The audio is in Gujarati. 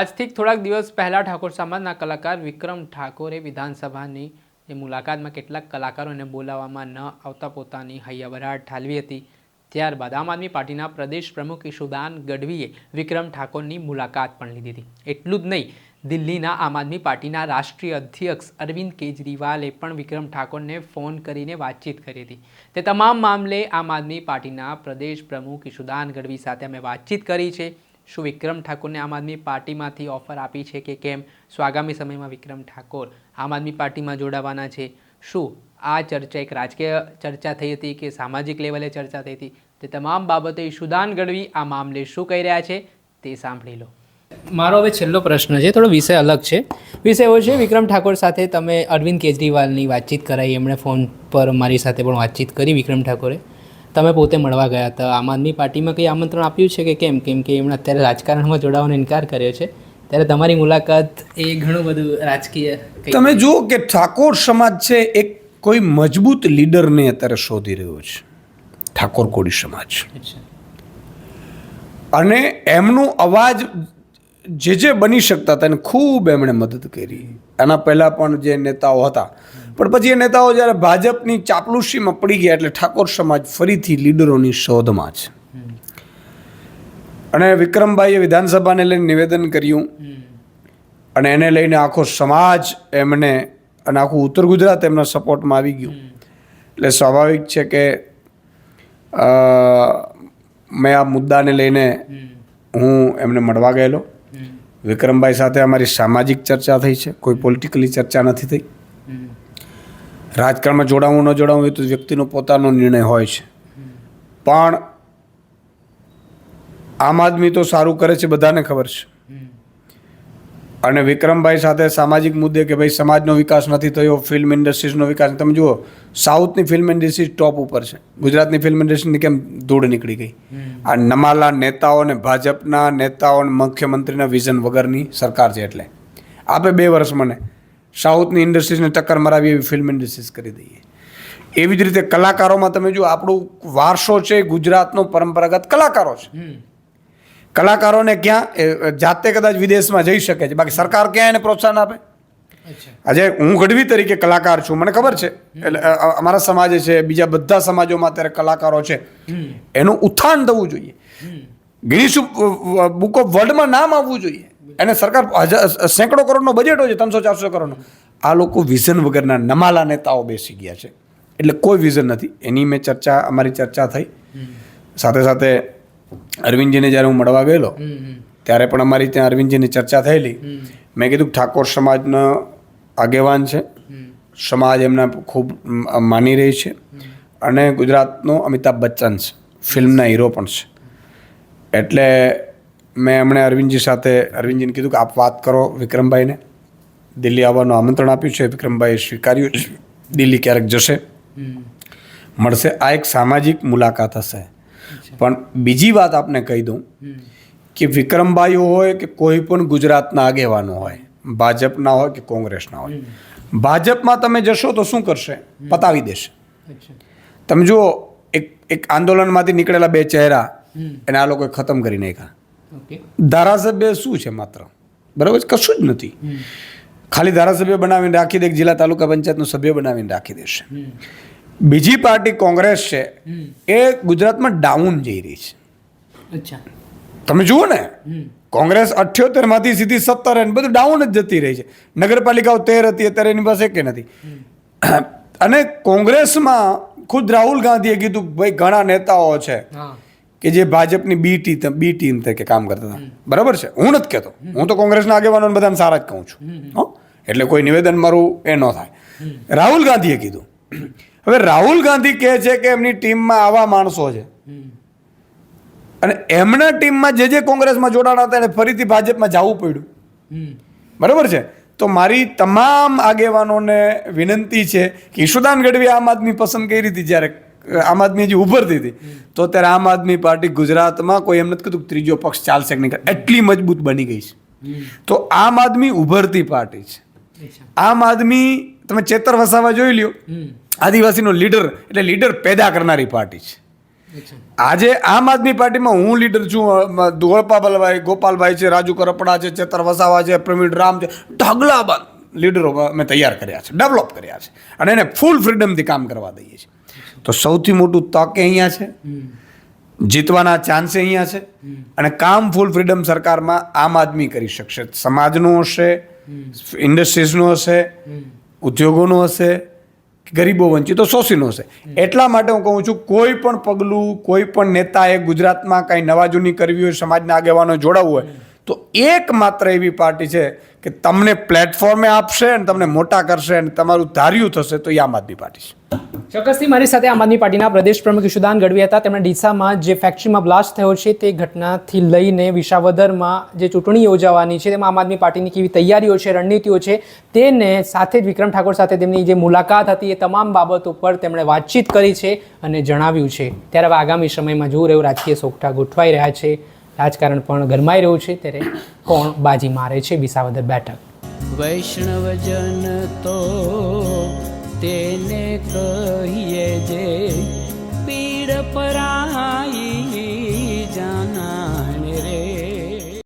આજથી થોડાક દિવસ પહેલાં ઠાકોર સમાજના કલાકાર વિક્રમ ઠાકોરે વિધાનસભાની જે મુલાકાતમાં કેટલાક કલાકારોને બોલાવવામાં ન આવતા પોતાની હૈયાભરાટ ઠાલવી હતી. ત્યારબાદ આમ આદમી પાર્ટીના પ્રદેશ પ્રમુખ ઈશુદાન ગઢવીએ વિક્રમ ઠાકોરની મુલાકાત પણ લીધી હતી. એટલું જ નહીં, દિલ્હીના આમ આદમી પાર્ટીના રાષ્ટ્રીય અધ્યક્ષ અરવિંદ કેજરીવાલે પણ વિક્રમ ઠાકોરને ફોન કરીને વાતચીત કરી હતી. તે તમામ મામલે આમ આદમી પાર્ટીના પ્રદેશ પ્રમુખ ઈશુદાન ગઢવી સાથે અમે વાતચીત કરી છે. શું વિક્રમ ઠાકોરને આમ આદમી પાર્ટીમાંથી ઓફર આપી છે કે કેમ? શું આગામી સમયમાં વિક્રમ ઠાકોર આમ આદમી પાર્ટીમાં જોડાવાના છે? શું આ ચર્ચા એક રાજકીય ચર્ચા થઈ હતી કે સામાજિક લેવલે ચર્ચા થઈ હતી? તે તમામ બાબતે ઈશુદાન ગઢવી આ મામલે શું કહી રહ્યા છે તે સાંભળી લો. મારો હવે છેલ્લો પ્રશ્ન છે, થોડો વિષય અલગ છે. વિષય એવો છે, વિક્રમ ઠાકોર સાથે તમે અરવિંદ કેજરીવાલની વાતચીત કરાઈ, એમણે ફોન પર મારી સાથે પણ વાતચીત કરી. વિક્રમ ઠાકોરે તમે પોતે મળવા ગયા હતા. આમ આદમી પાર્ટીમાં કંઈ આમંત્રણ આપ્યું છે કે કેમ? કેમ કે એમણે અત્યારે રાજકારણમાં જોડાવાનો ઇનકાર કર્યો છે, ત્યારે તમારી મુલાકાત એ ઘણું બધું રાજકીય. તમે જુઓ કે ઠાકોર સમાજ છે એક કોઈ મજબૂત લીડરને અત્યારે શોધી રહ્યો છે, ઠાકોર કોળી સમાજ, અને એમનો અવાજ જે બની શકતા હતા એને ખૂબ એમણે મદદ કરી. આના પહેલાં પણ જે નેતાઓ હતા, પણ પછી એ નેતાઓ જ્યારે ભાજપની ચાપલુસીમાં પડી ગયા એટલે ઠાકોર સમાજ ફરીથી લીડરોની શોધમાં છે. અને વિક્રમભાઈએ વિધાનસભાને લઈને નિવેદન કર્યું અને એને લઈને આખો સમાજ એમને અને આખું ઉત્તર ગુજરાત એમના સપોર્ટમાં આવી ગયું. એટલે સ્વાભાવિક છે કે મેં આ મુદ્દાને લઈને હું એમને મળવા ગયેલો. વિક્રમભાઈ સાથે અમારી સામાજિક ચર્ચા થઈ છે, કોઈ પોલિટિકલી ચર્ચા નથી થઈ. રાજકારણમાં જોડાવું ન જોડાવું એ તો વ્યક્તિનો પોતાનો નિર્ણય હોય છે, પણ આમ આદમી તો સારું કરે છે, બધાને ખબર છે. અને વિક્રમભાઈ સાથે સામાજિક મુદ્દે કે ભાઈ સમાજનો વિકાસ નથી થયો, ફિલ્મ ઇન્ડસ્ટ્રીઝનો વિકાસ. તમે જુઓ, સાઉથની ફિલ્મ ઇન્ડસ્ટ્રી ટોપ ઉપર છે, ગુજરાતની ફિલ્મ ઇન્ડસ્ટ્રીની કેમ ધૂળ નીકળી ગઈ? આ નમાલા નેતાઓને, ભાજપના નેતાઓને, મુખ્યમંત્રીના વિઝન વગરની સરકાર છે. એટલે આપે 2 વર્ષ મને સાઉથની ઇન્ડસ્ટ્રીઝને ટક્કર મરાવી એવી ફિલ્મ ઇન્ડસ્ટ્રીઝ કરી દઈએ. એવી જ રીતે કલાકારોમાં તમે જુઓ, આપણું વારસો છે, ગુજરાતનો પરંપરાગત કલાકારો છે. કલાકારોને ક્યાં જાતે કદાચ વિદેશમાં જઈ શકે છે, બાકી સરકાર ક્યાં એને પ્રોત્સાહન આપે? આજે હું ગઢવી તરીકે કલાકાર છું, મને ખબર છે. એટલે અમારા સમાજે છે, બીજા બધા સમાજોમાં અત્યારે કલાકારો છે, એનું ઉત્થાન થવું જોઈએ, ગિનિસ બુક ઓફ વર્લ્ડમાં નામ આવવું જોઈએ. એને સરકાર સેંકડો કરોડનો બજેટ હોય છે, 300-400 કરોડનો. આ લોકો વિઝન વગરના નમાલા નેતાઓ બેસી ગયા છે, એટલે કોઈ વિઝન નથી. એની મેં અમારી ચર્ચા થઈ. સાથે સાથે અરવિંદજીને જ્યારે હું મળવા ગયેલો ત્યારે પણ અમારી ત્યાં અરવિંદજીની ચર્ચા થયેલી. મેં કીધું ઠાકોર સમાજનો આગેવાન છે, સમાજ એમના ખૂબ માની રહી છે, અને ગુજરાતનો અમિતાભ બચ્ચન છે, ફિલ્મના હીરો પણ છે. એટલે મેં એમણે અરવિંદજીને કીધું કે આપ વાત કરો વિક્રમભાઈને. દિલ્હી આવવાનું આમંત્રણ આપ્યું છે, વિક્રમભાઈએ સ્વીકાર્યું છે. દિલ્હી ક્યારેક જશે, મળશે. આ એક સામાજિક મુલાકાત હશે. પણ બીજી વાત આપને કહી દઉં કે વિક્રમભાઈઓ હોય કે કોઈ પણ ગુજરાતના આગેવાનો હોય, ભાજપના હોય કે કોંગ્રેસના હોય, ભાજપમાં તમે જશો તો શું કરશે? પતાવી દેશે. તમે જુઓ, એક આંદોલનમાંથી નીકળેલા 2 ચહેરા એને આ લોકોએ ખતમ કરી નાખ્યા. ધારાસભ્ય શું છે? માત્ર, બરાબર, કશું જ નથી. ખાલી ધારાસભ્ય બનાવીને રાખી દે, જિલ્લા તાલુકા પંચાયતનો સભ્ય બનાવીને રાખી દેશે. બીજી પાર્ટી કોંગ્રેસ છે, એ ગુજરાતમાં ડાઉન જઈ રહી છે. તમે જુઓ ને, કોંગ્રેસ 78માંથી સીધી 17 અને બધું ડાઉન જ જતી રહી છે. નગરપાલિકાઓ 13 હતી, અત્યારે એની પાસે એકે નથી. અને કોંગ્રેસમાં ખુદ રાહુલ ગાંધીએ કીધું ભાઈ ઘણા નેતાઓ છે કે જે ભાજપની બી ટીમ તરીકે કામ કરતા હતા. બરાબર છે, હું નથી કહેતો, હું તો કોંગ્રેસના આગેવાનોને બધાને સારા જ કહું છું, એટલે કોઈ નિવેદન મારું એ ન થાય. રાહુલ ગાંધીએ કીધું. હવે રાહુલ ગાંધી કહે છે કે એમની ટીમમાં આવા માણસો છે, અને એમના ટીમમાં જે કોંગ્રેસમાં જોડાણા હતા એને ફરીથી ભાજપમાં જવું પડ્યું. બરાબર છે. તો મારી તમામ આગેવાનોને વિનંતી છે કે ઈશુદાન ગઢવી આમ આદમી પસંદ કરી હતી, જ્યારે આમ આદમી હજી ઉભરતી હતી, તો ત્યારે આમ આદમી પાર્ટી ગુજરાતમાં કોઈ એમ નથી કીધું ત્રીજો પક્ષ ચાલશે કે નહીં, એટલી મજબૂત બની ગઈ છે. તો આમ આદમી ઉભરતી પાર્ટી છે. આમ આદમી, તમે ચેતર વસાવા જોઈ લ્યો, આદિવાસીનો લીડર, એટલે લીડર પેદા કરનારી પાર્ટી છે. આજે આમ આદમી પાર્ટીમાં હું લીડર છું, ગોપાલભાઈ છે, રાજુ કરપડા છે, ચેતર વસાવા છે, પ્રવીણ રામ છે, ઢગલાબંધ લીડરો અમે તૈયાર કર્યા છે, ડેવલપ કર્યા છે અને એને ફૂલ ફ્રીડમથી કામ કરવા દઈએ છીએ. તો સૌથી મોટું તક અહીંયા છે, જીતવાના ચાન્સ અહીંયા છે અને કામ ફૂલ ફ્રીડમ સરકારમાં આમ આદમી કરી શકશે. સમાજનું હશે, ઇન્ડસ્ટ્રીઝનું હશે, ઉદ્યોગોનું હશે, ગરીબો વંચિતો શોષીનો હશે. એટલા માટે હું કહું છું, કોઈ પણ પગલું કોઈ પણ નેતાએ ગુજરાતમાં કાંઈ નવાજૂની કરવી હોય, સમાજના આગેવાનો જોડાવવું હોય તો એકમાત્ર એવી પાર્ટી છે કે તમને પ્લેટફોર્મે આપશે અને તમને મોટા કરશે અને તમારું ધાર્યું થશે, તો એ આમ આદમી પાર્ટી છે. ચોક્કસથી મારી સાથે આમ આદમી પાર્ટીના પ્રદેશ પ્રમુખ ઈશુદાન ગઢવી હતા. તેમણે ડીસામાં જે ફેક્ટરીમાં બ્લાસ્ટ થયો છે તે ઘટનાથી લઈને વિસાવદરમાં જે ચૂંટણી યોજાવાની છે તેમાં આમ આદમી પાર્ટીની કેવી તૈયારીઓ છે, રણનીતિઓ છે, તેને સાથે જ વિક્રમ ઠાકોર સાથે તેમની જે મુલાકાત હતી એ તમામ બાબતો પર તેમણે વાતચીત કરી છે અને જણાવ્યું છે. ત્યારે હવે આગામી સમયમાં જોવું રહ્યું, રાજકીય સોગઠા ગોઠવાઈ રહ્યા છે, રાજકારણ પણ ગરમાઈ રહ્યું છે, ત્યારે કોણ બાજી મારે છે વિસાવદર બેઠક. વૈષ્ણવજન તો તેને કહીએ જે પીડ પરાય